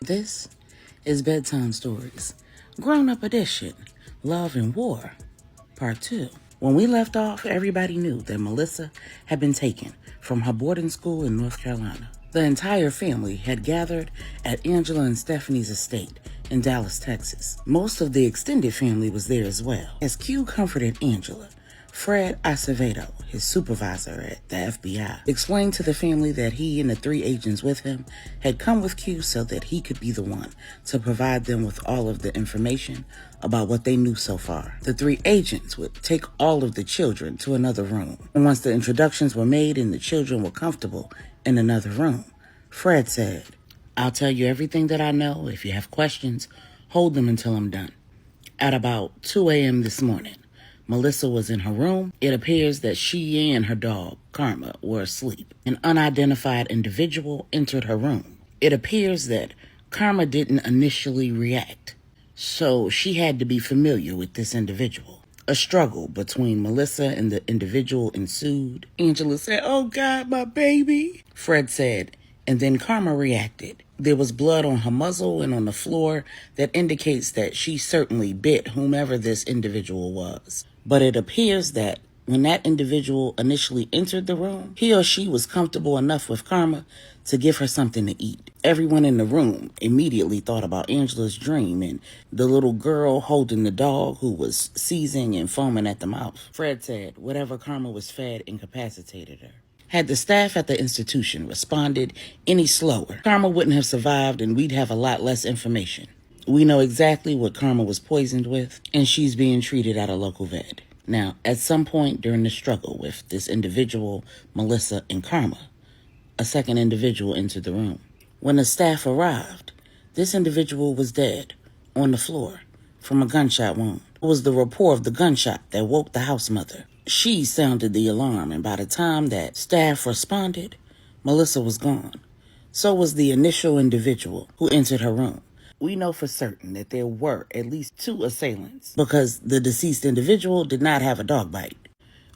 This is Bedtime Stories, Grownup Edition, Love and War, Part 2. When we left off, everybody knew that Melissa had been taken from her boarding school in North Carolina. The entire family had gathered at Angela and Stephanie's estate in Dallas, Texas. Most of the extended family was there as well. As Q comforted Angela, Fred Acevedo, his supervisor at the FBI, explained to the family that he and the 3 agents with him had come with Q so that he could be the one to provide them with all of the information about what they knew so far. The 3 agents would take all of the children to another room. And once the introductions were made and the children were comfortable in another room, Fred said, "I'll tell you everything that I know. If you have questions, hold them until I'm done." At about 2 a.m. this morning, Melissa was in her room. It appears that she and her dog, Karma, were asleep. An unidentified individual entered her room. It appears that Karma didn't initially react, so she had to be familiar with this individual. A struggle between Melissa and the individual ensued. Angela said, "Oh God, my baby," Fred said, and then Karma reacted. There was blood on her muzzle and on the floor that indicates that she certainly bit whomever this individual was. But it appears that when that individual initially entered the room, he or she was comfortable enough with Karma to give her something to eat. Everyone in the room immediately thought about Angela's dream and the little girl holding the dog who was seizing and foaming at the mouth. Fred said whatever Karma was fed incapacitated her. Had the staff at the institution responded any slower, Karma wouldn't have survived and we'd have a lot less information. We know exactly what Karma was poisoned with, and she's being treated at a local vet. Now, at some point during the struggle with this individual, Melissa, and Karma, a second individual entered the room. When the staff arrived, this individual was dead, on the floor, from a gunshot wound. It was the report of the gunshot that woke the house mother. She sounded the alarm, and by the time that staff responded, Melissa was gone. So was the initial individual who entered her room. We know for certain that there were at least 2 assailants because the deceased individual did not have a dog bite.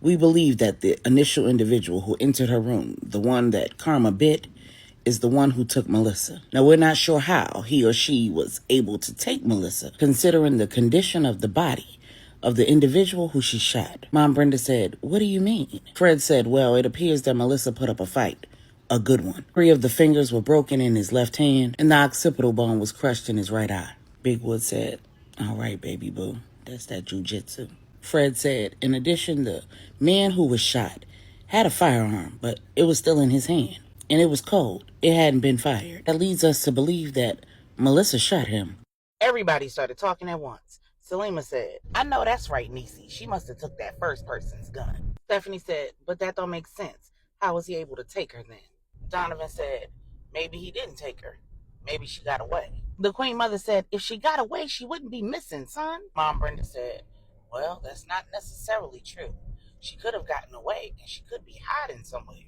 We believe that the initial individual who entered her room, the one that Karma bit, is the one who took Melissa. Now, we're not sure how he or she was able to take Melissa, considering the condition of the body of the individual who she shot. Mom Brenda said, "What do you mean?" Fred said, "Well, it appears that Melissa put up a fight. A good one. 3 of the fingers were broken in his left hand, and the occipital bone was crushed in his right eye." Bigwood said, "All right, baby boo. That's that jujitsu." Fred said, in addition, the man who was shot had a firearm, but it was still in his hand, and it was cold. It hadn't been fired. That leads us to believe that Melissa shot him. Everybody started talking at once. Salima said, "I know that's right, Niecy. She must have took that first person's gun." Stephanie said, "But that don't make sense. How was he able to take her then?" Donovan said, "Maybe he didn't take her. Maybe she got away." The Queen Mother said, "If she got away, she wouldn't be missing, son." Mom Brenda said, "Well, that's not necessarily true. She could have gotten away, and she could be hiding somewhere."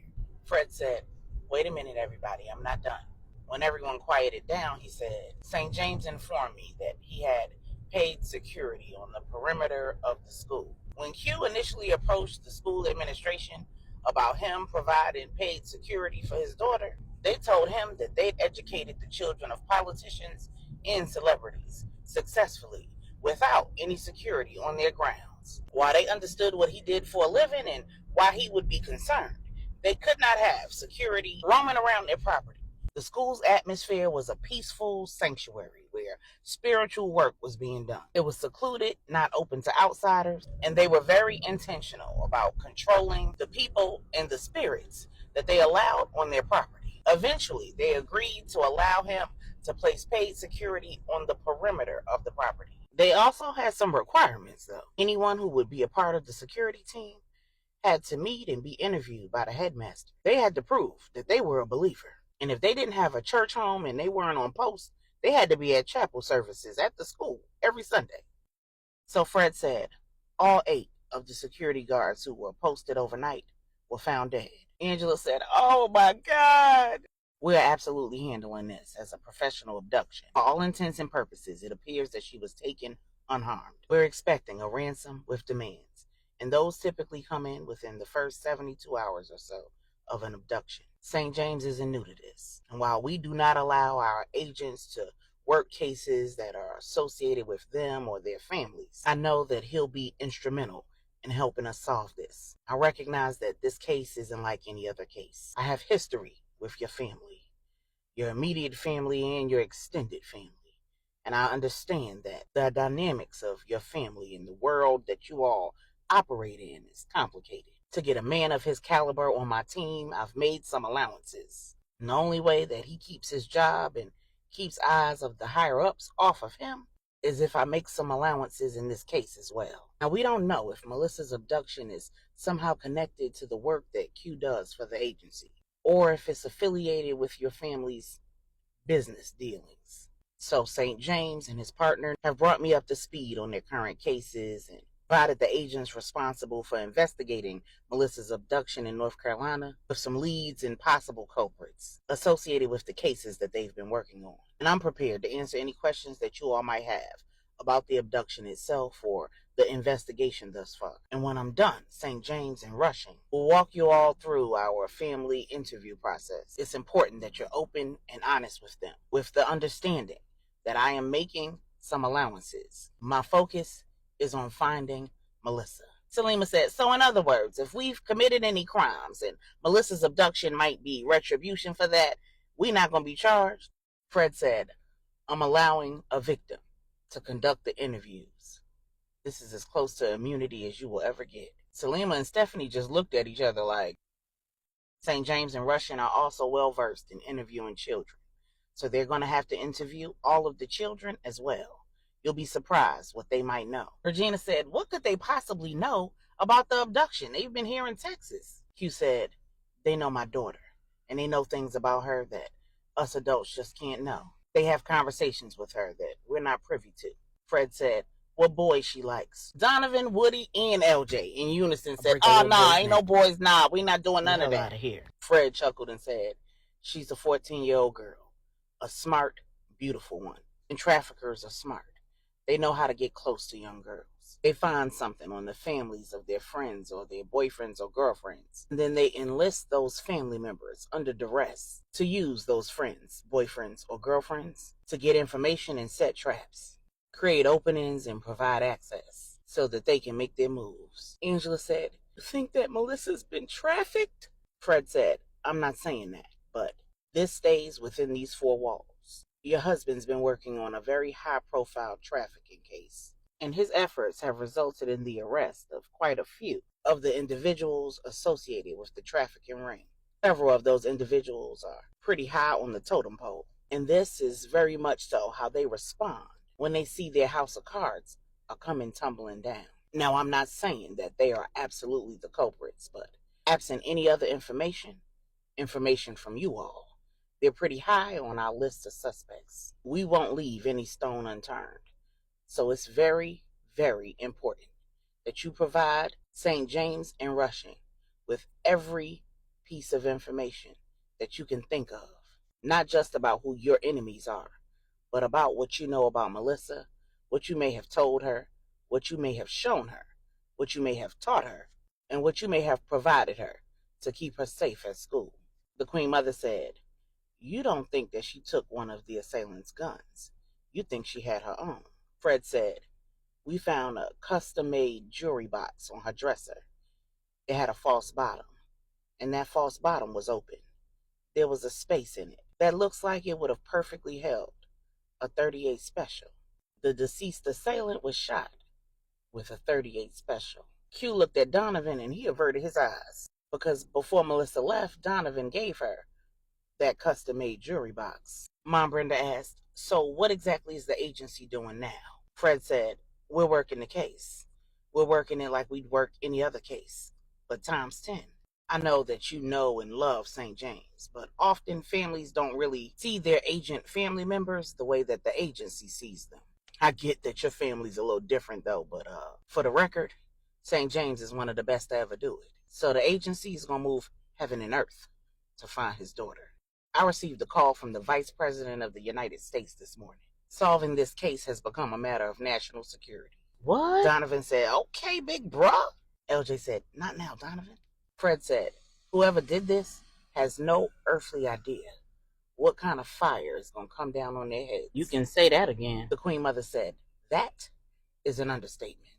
Fred said, "Wait a minute, everybody. I'm not done." When everyone quieted down, he said, "St. James informed me that he had paid security on the perimeter of the school. When Q initially approached the school administration about him providing paid security for his daughter, they told him that they'd educated the children of politicians and celebrities successfully without any security on their grounds. While they understood what he did for a living and why he would be concerned, they could not have security roaming around their property. The school's atmosphere was a peaceful sanctuary where spiritual work was being done. It was secluded, not open to outsiders, and they were very intentional about controlling the people and the spirits that they allowed on their property. Eventually, they agreed to allow him to place paid security on the perimeter of the property. They also had some requirements, though. Anyone who would be a part of the security team had to meet and be interviewed by the headmaster. They had to prove that they were a believer. And if they didn't have a church home and they weren't on post, they had to be at chapel services at the school every Sunday. So Fred said, all 8 of the security guards who were posted overnight were found dead. Angela said, "Oh my God." "We're absolutely handling this as a professional abduction. For all intents and purposes, it appears that she was taken unharmed. We're expecting a ransom with demands, and those typically come in within the first 72 hours or so of an abduction. St. James isn't new to this. And while we do not allow our agents to work cases that are associated with them or their families, I know that he'll be instrumental in helping us solve this. I recognize that this case isn't like any other case. I have history with your family, your immediate family and your extended family. And I understand that the dynamics of your family and the world that you all operate in is complicated. To get a man of his caliber on my team, I've made some allowances. And the only way that he keeps his job and keeps eyes of the higher ups off of him is if I make some allowances in this case as well. Now, we don't know if Melissa's abduction is somehow connected to the work that Q does for the agency, or if it's affiliated with your family's business dealings. So St. James and his partner have brought me up to speed on their current cases and provided the agents responsible for investigating Melissa's abduction in North Carolina with some leads and possible culprits associated with the cases that they've been working on. And I'm prepared to answer any questions that you all might have about the abduction itself or the investigation thus far. And when I'm done, St. James and Rushing will walk you all through our family interview process. It's important that you're open and honest with them, with the understanding that I am making some allowances. My focus is on finding Melissa. Salima said, so in other words, if we've committed any crimes and Melissa's abduction might be retribution for that, we're not going to be charged? Fred said, I'm allowing a victim to conduct the interviews. This is as close to immunity as you will ever get. Salima and Stephanie just looked at each other like, St. James and Russian are also well versed in interviewing children, so they're going to have to interview all of the children as well. You'll be surprised what they might know. Regina said, what could they possibly know about the abduction? They've been here in Texas. Q said, they know my daughter, and they know things about her that us adults just can't know. They have conversations with her that we're not privy to. Fred said, what boys she likes. Donovan, Woody, and LJ in unison said, oh, nah, ain't no boys, nah, we not doing none of that. Out of here. Fred chuckled and said, she's a 14-year-old girl, a smart, beautiful one. And traffickers are smart. They know how to get close to young girls. They find something on the families of their friends or their boyfriends or girlfriends. And then they enlist those family members under duress to use those friends, boyfriends, or girlfriends to get information and set traps, create openings and provide access so that they can make their moves. Angela said, you think that Melissa's been trafficked? Fred said, I'm not saying that, but this stays within these four walls. Your husband's been working on a very high-profile trafficking case, and his efforts have resulted in the arrest of quite a few of the individuals associated with the trafficking ring. Several of those individuals are pretty high on the totem pole, and this is very much so how they respond when they see their house of cards are coming tumbling down. Now, I'm not saying that they are absolutely the culprits, but absent any other information from you all, they're pretty high on our list of suspects. We won't leave any stone unturned. So it's very, very important that you provide St. James and Rushing with every piece of information that you can think of. Not just about who your enemies are, but about what you know about Melissa, what you may have told her, what you may have shown her, what you may have taught her, and what you may have provided her to keep her safe at school. The Queen Mother said, you don't think that she took one of the assailant's guns. You think she had her own. Fred said, we found a custom-made jewelry box on her dresser. It had a false bottom, and that false bottom was open. There was a space in it that looks like it would have perfectly held a .38 special. The deceased assailant was shot with a .38 special. Q looked at Donovan and he averted his eyes because before Melissa left, Donovan gave her that custom-made jewelry box. Mom Brenda asked, so what exactly is the agency doing now? Fred said, we're working the case. We're working it like we'd work any other case, but times 10. I know that you know and love St. James, but often families don't really see their agent family members the way that the agency sees them. I get that your family's a little different though, but for the record, St. James is one of the best to ever do it. So the agency is going to move heaven and earth to find his daughter. I received a call from the Vice President of the United States this morning. Solving this case has become a matter of national security. What? Donovan said, okay, big bruh. LJ said, not now, Donovan. Fred said, whoever did this has no earthly idea what kind of fire is going to come down on their heads. You can say that again. The Queen Mother said, that is an understatement.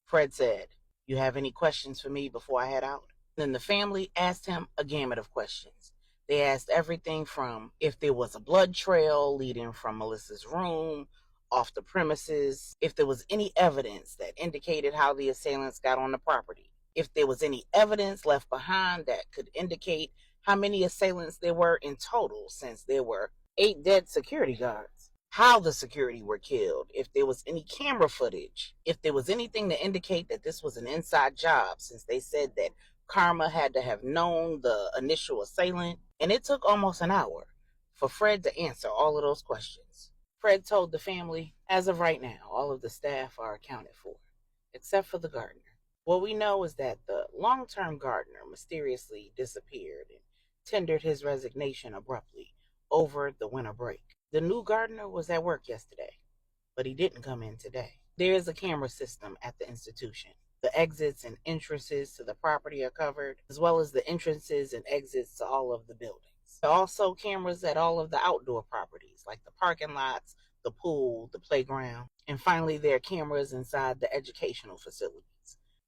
Fred said, you have any questions for me before I head out? Then the family asked him a gamut of questions. They asked everything from if there was a blood trail leading from Melissa's room, off the premises, if there was any evidence that indicated how the assailants got on the property, if there was any evidence left behind that could indicate how many assailants there were in total, since there were 8 dead security guards, how the security were killed, if there was any camera footage, if there was anything to indicate that this was an inside job, since they said that Karma had to have known the initial assailant. And it took almost an hour for Fred to answer all of those questions. Fred told the family, as of right now, all of the staff are accounted for, except for the gardener. What we know is that the long-term gardener mysteriously disappeared and tendered his resignation abruptly over the winter break. The new gardener was at work yesterday, but he didn't come in today. There is a camera system at the institution. The exits and entrances to the property are covered, as well as the entrances and exits to all of the buildings. There are also cameras at all of the outdoor properties, like the parking lots, the pool, the playground. And finally, there are cameras inside the educational facilities.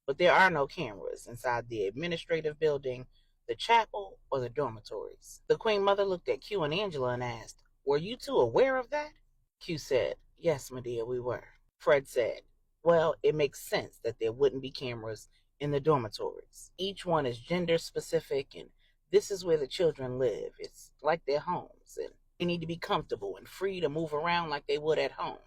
But there are no cameras inside the administrative building, the chapel, or the dormitories. The Queen Mother looked at Q and Angela and asked, were you two aware of that? Q said, yes, Medea, we were. Fred said, well, it makes sense that there wouldn't be cameras in the dormitories. Each one is gender specific, and this is where the children live. It's like their homes, and they need to be comfortable and free to move around like they would at home,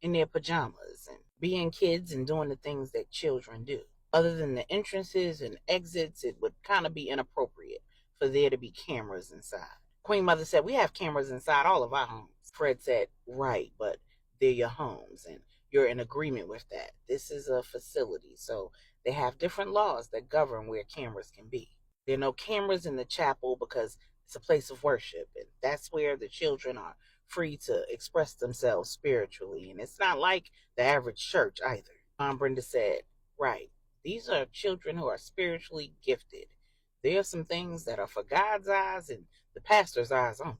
in their pajamas, and being kids and doing the things that children do. Other than the entrances and exits, it would kind of be inappropriate for there to be cameras inside. Queen Mother said, we have cameras inside all of our homes. Fred said, right, but they're your homes, and you're in agreement with that. This is a facility, so they have different laws that govern where cameras can be. There are no cameras in the chapel because it's a place of worship, and that's where the children are free to express themselves spiritually, and it's not like the average church either. Mom Brenda said, right, these are children who are spiritually gifted. There are some things that are for God's eyes and the pastor's eyes only.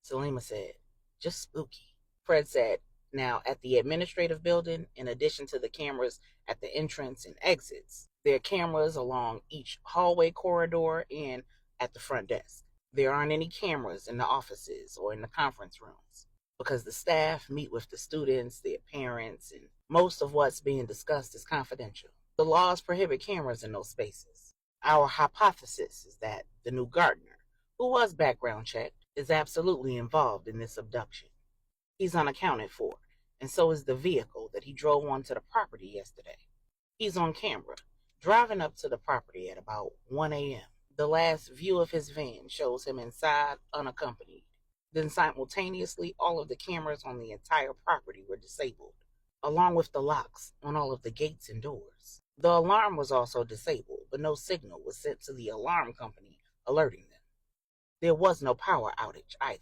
Selima said, just spooky. Fred said, now, at the administrative building, in addition to the cameras at the entrance and exits, there are cameras along each hallway corridor and at the front desk. There aren't any cameras in the offices or in the conference rooms because the staff meet with the students, their parents, and most of what's being discussed is confidential. The laws prohibit cameras in those spaces. Our hypothesis is that the new gardener, who was background checked, is absolutely involved in this abduction. He's unaccounted for, and so is the vehicle that he drove onto the property yesterday. He's on camera, driving up to the property at about 1 a.m. The last view of his van shows him inside unaccompanied. Then simultaneously, all of the cameras on the entire property were disabled, along with the locks on all of the gates and doors. The alarm was also disabled, but no signal was sent to the alarm company alerting them. There was no power outage either.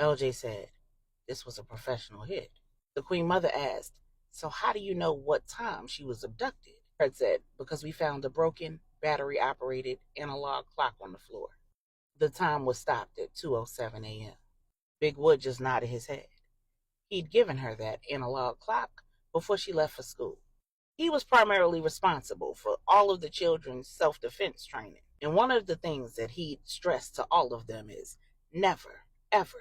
LJ said, this was a professional hit. The Queen Mother asked, so how do you know what time she was abducted? Fred said, because we found a broken, battery-operated analog clock on the floor. The time was stopped at 2:07 a.m. Big Wood just nodded his head. He'd given her that analog clock before she left for school. He was primarily responsible for all of the children's self-defense training. And one of the things that he'd stressed to all of them is never, ever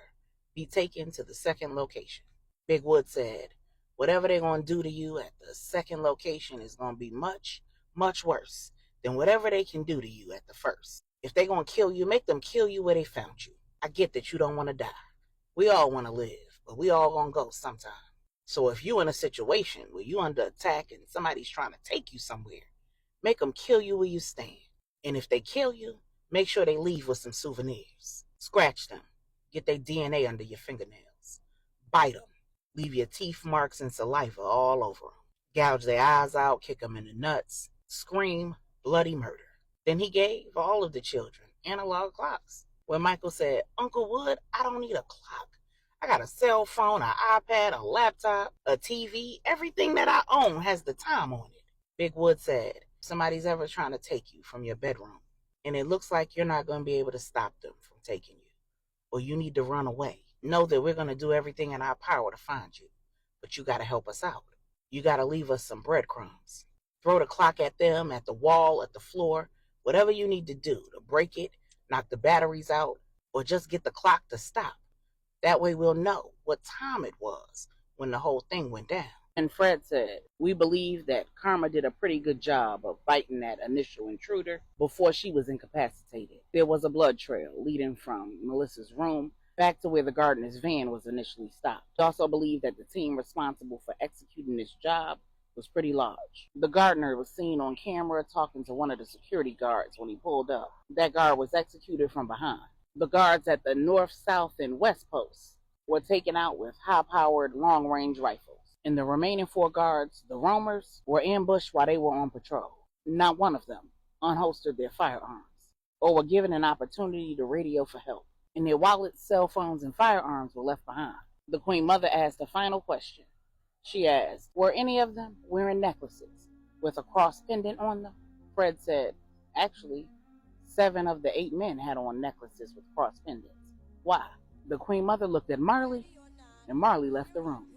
be taken to the second location. Big Wood said, whatever they're going to do to you at the second location is going to be much, much worse than whatever they can do to you at the first. If they're going to kill you, make them kill you where they found you. I get that you don't want to die. We all want to live, but we all going to go sometime. So if you're in a situation where you're under attack and somebody's trying to take you somewhere, make them kill you where you stand. And if they kill you, make sure they leave with some souvenirs. Scratch them. Get their DNA under your fingernails. Bite them. Leave your teeth marks and saliva all over them. Gouge their eyes out, kick them in the nuts. Scream bloody murder. Then he gave all of the children analog clocks. When Michael said, Uncle Wood, I don't need a clock. I got a cell phone, an iPad, a laptop, a TV. Everything that I own has the time on it. Big Wood said, if somebody's ever trying to take you from your bedroom and it looks like you're not going to be able to stop them from taking you, or you need to run away. Know that we're going to do everything in our power to find you, but you got to help us out. You got to leave us some breadcrumbs. Throw the clock at them, at the wall, at the floor, whatever you need to do to break it, knock the batteries out, or just get the clock to stop. That way we'll know what time it was when the whole thing went down. And Fred said, we believe that Karma did a pretty good job of fighting that initial intruder before she was incapacitated. There was a blood trail leading from Melissa's room back to where the gardener's van was initially stopped. We also believe that the team responsible for executing this job was pretty large. The gardener was seen on camera talking to one of the security guards when he pulled up. That guard was executed from behind. The guards at the north, south, and west posts were taken out with high-powered long-range rifles. And the remaining 4 guards, the roamers, were ambushed while they were on patrol. Not one of them unholstered their firearms or were given an opportunity to radio for help. And their wallets, cell phones, and firearms were left behind. The Queen Mother asked a final question. She asked, were any of them wearing necklaces with a cross pendant on them? Fred said, actually, 7 of the 8 men had on necklaces with cross pendants. Why? The Queen Mother looked at Marley, and Marley left the room.